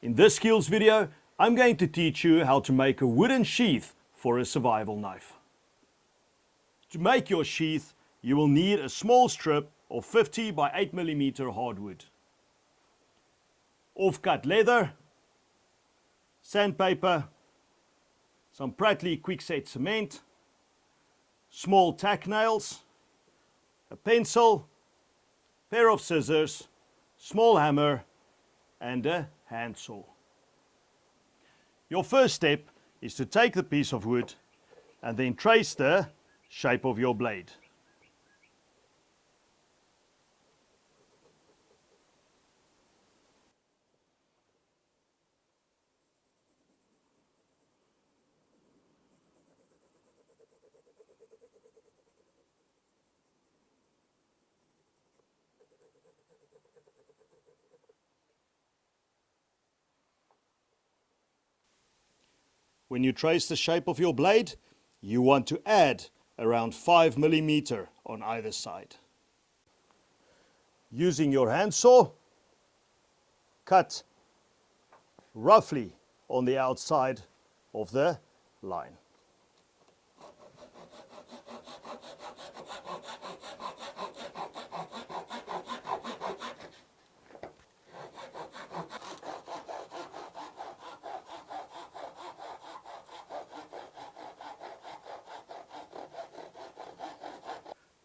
In this skills video, I'm going to teach you how to make a wooden sheath for a survival knife. To make your sheath, you will need a small strip of 50 by 8mm hardwood, off-cut leather, sandpaper, some Pratley quickset cement, small tack nails, a pencil, pair of scissors, small hammer and a handsaw. Your first step is to take the piece of wood and then trace the shape of your blade. When you trace the shape of your blade, you want to add around 5mm on either side. Using your handsaw, cut roughly on the outside of the line.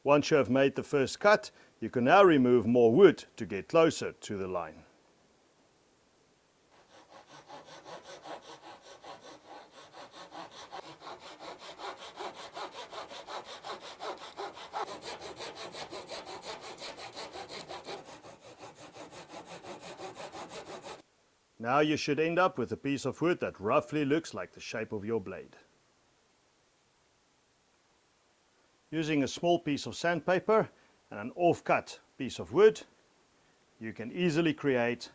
Once you have made the first cut, you can now remove more wood to get closer to the line. Now you should end up with a piece of wood that roughly looks like the shape of your blade. Using a small piece of sandpaper and an off-cut piece of wood, you can easily create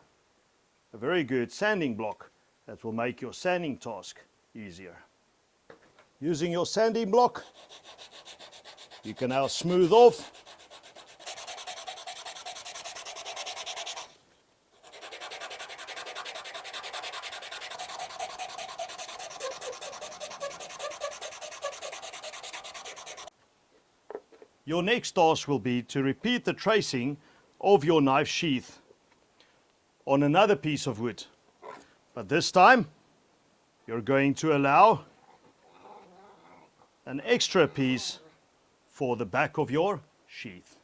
a very good sanding block that will make your sanding task easier. Using your sanding block, you can now smooth off Your next task will be to repeat the tracing of your knife sheath on another piece of wood. But this time, you're going to allow an extra piece for the back of your sheath.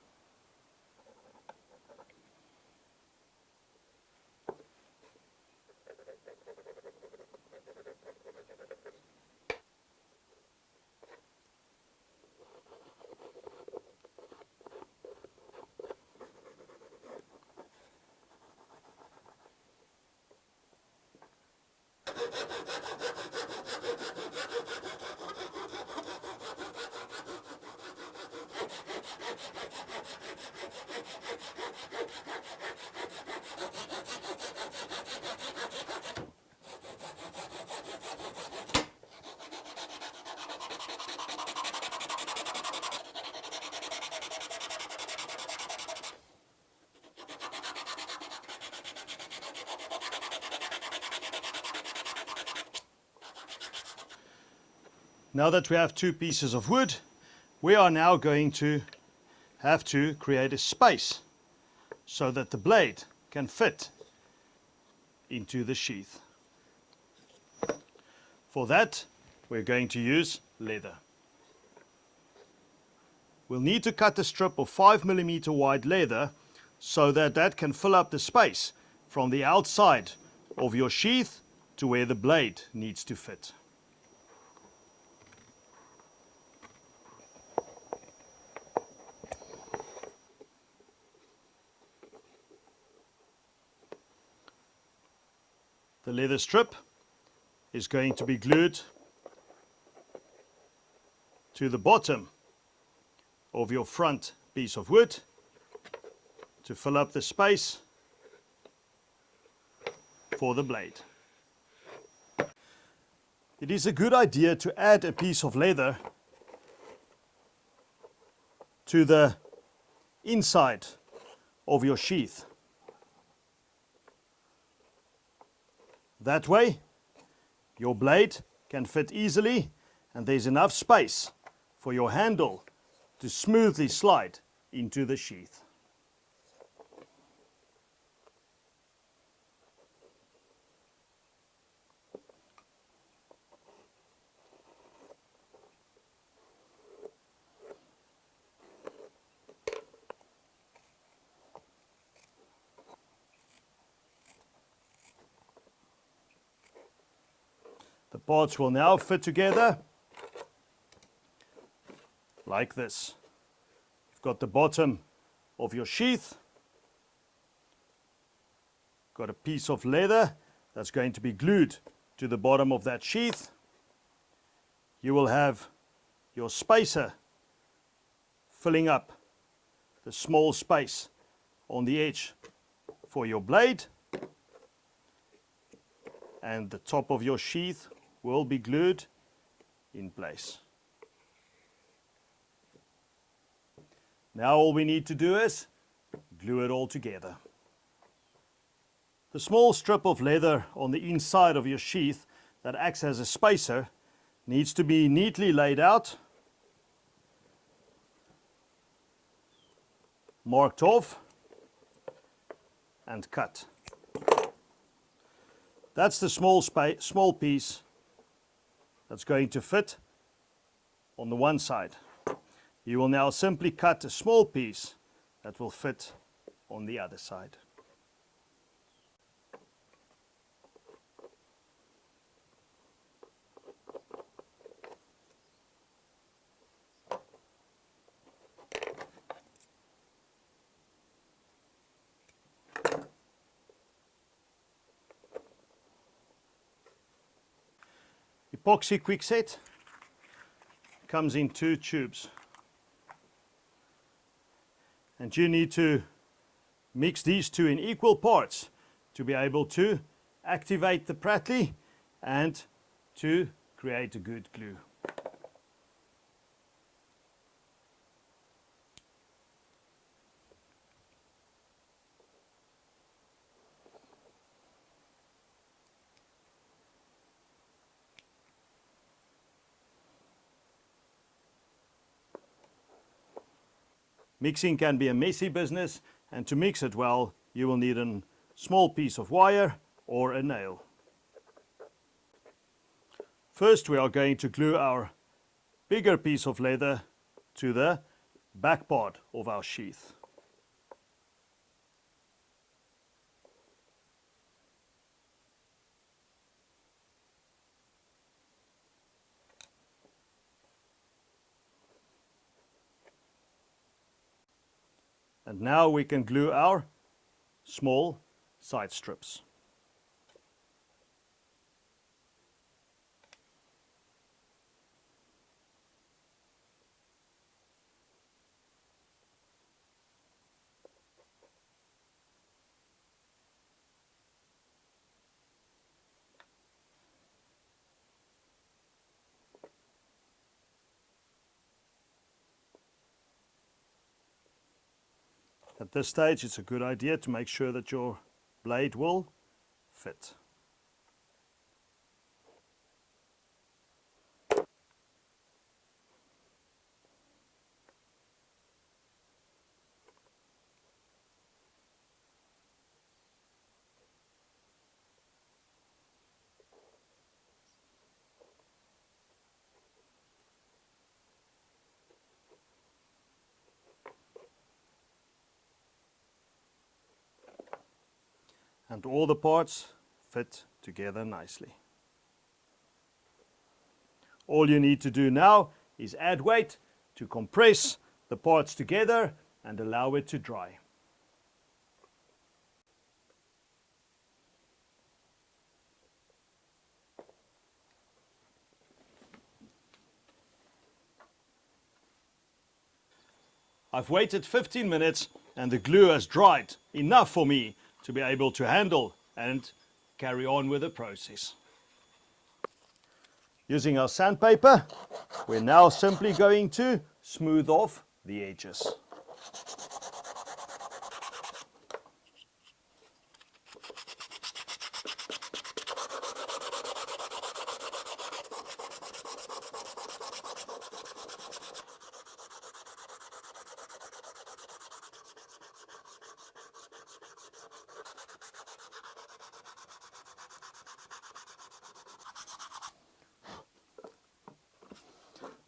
Now that we have two pieces of wood, we are now going to have to create a space so that the blade can fit into the sheath. For that, we're going to use leather. We'll need to cut a strip of 5mm wide leather so that that can fill up the space from the outside of your sheath to where the blade needs to fit. The leather strip is going to be glued to the bottom of your front piece of wood to fill up the space for the blade. It is a good idea to add a piece of leather to the inside of your sheath. That way your blade can fit easily and there's enough space for your handle to smoothly slide into the sheath. The parts will now fit together like this. You've got the bottom of your sheath, got a piece of leather that's going to be glued to the bottom of that sheath. You will have your spacer filling up the small space on the edge for your blade, and the top of your sheath will be glued in place. Now all we need to do is glue it all together. The small strip of leather on the inside of your sheath that acts as a spacer needs to be neatly laid out, marked off, and cut. That's the small piece that's going to fit on the one side. You will now simply cut a small piece that will fit on the other side. Epoxy quickset comes in 2 tubes. And you need to mix these 2 in equal parts to be able to activate the Pratley and to create a good glue. Mixing can be a messy business, and to mix it well, you will need a small piece of wire or a nail. First, we are going to glue our bigger piece of leather to the back part of our sheath. And now we can glue our small side strips. At this stage, it's a good idea to make sure that your blade will fit. And all the parts fit together nicely. All you need to do now is add weight to compress the parts together and allow it to dry. I've waited 15 minutes and the glue has dried enough for me to be able to handle and carry on with the process. Using our sandpaper, we're now simply going to smooth off the edges.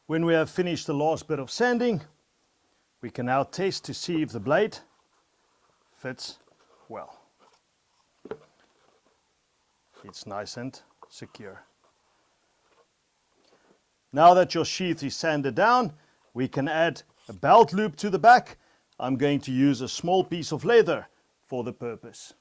When we have finished the last bit of sanding, we can now test to see if the blade fits well. It's nice and secure. Now that your sheath is sanded down, we can add a belt loop to the back. I'm going to use a small piece of leather for the purpose.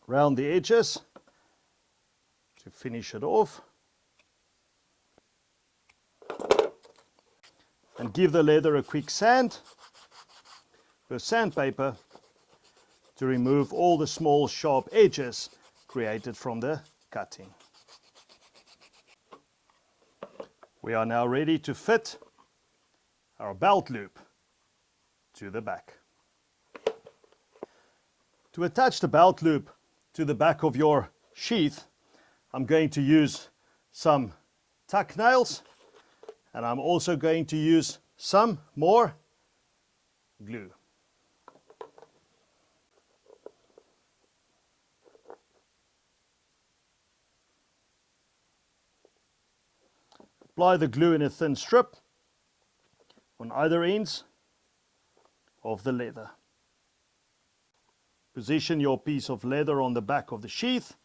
Round the edges to finish it off, and give the leather a quick sand with sandpaper to remove all the small sharp edges created from the cutting. We are now ready to fit our belt loop to the back. To attach the belt loop to the back of your sheath, I'm going to use some tuck nails, and I'm also going to use some more glue. Apply the glue in a thin strip on either ends of the leather. Position your piece of leather on the back of the sheath.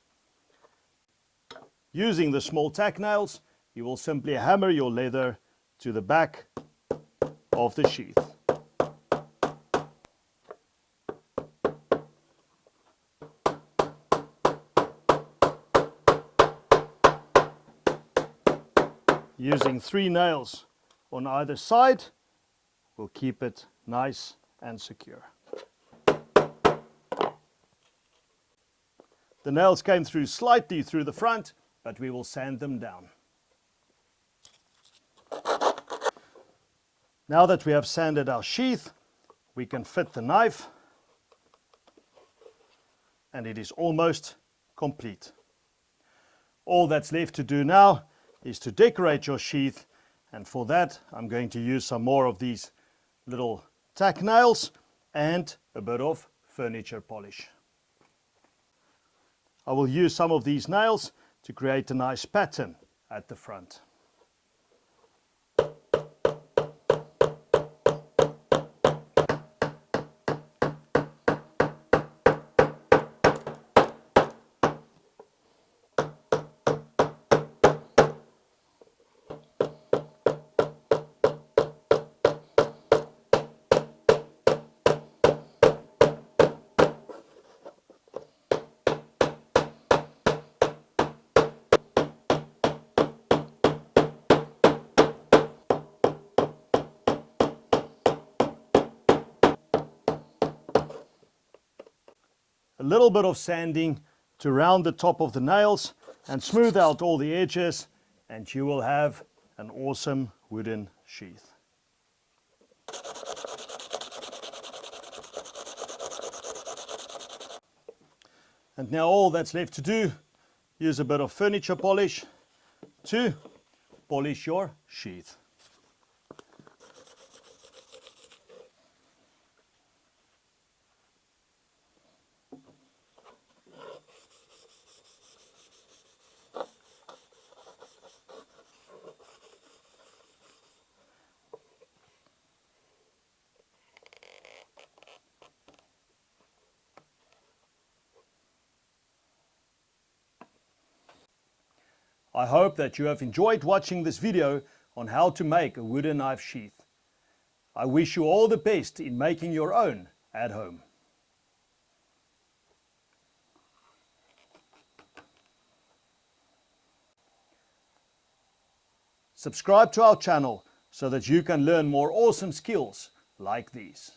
Using the small tack nails, you will simply hammer your leather to the back of the sheath. Using 3 nails on either side will keep it nice and secure. The nails came through slightly through the front, but we will sand them down. Now that we have sanded our sheath, we can fit the knife, and it is almost complete. All that's left to do now is to decorate your sheath, and for that I'm going to use some more of these little tack nails and a bit of furniture polish. I will use some of these nails to create a nice pattern at the front. A little bit of sanding to round the top of the nails and smooth out all the edges, and you will have an awesome wooden sheath. And now all that's left to do, use a bit of furniture polish to polish your sheath. I hope that you have enjoyed watching this video on how to make a wooden knife sheath. I wish you all the best in making your own at home. Subscribe to our channel so that you can learn more awesome skills like these.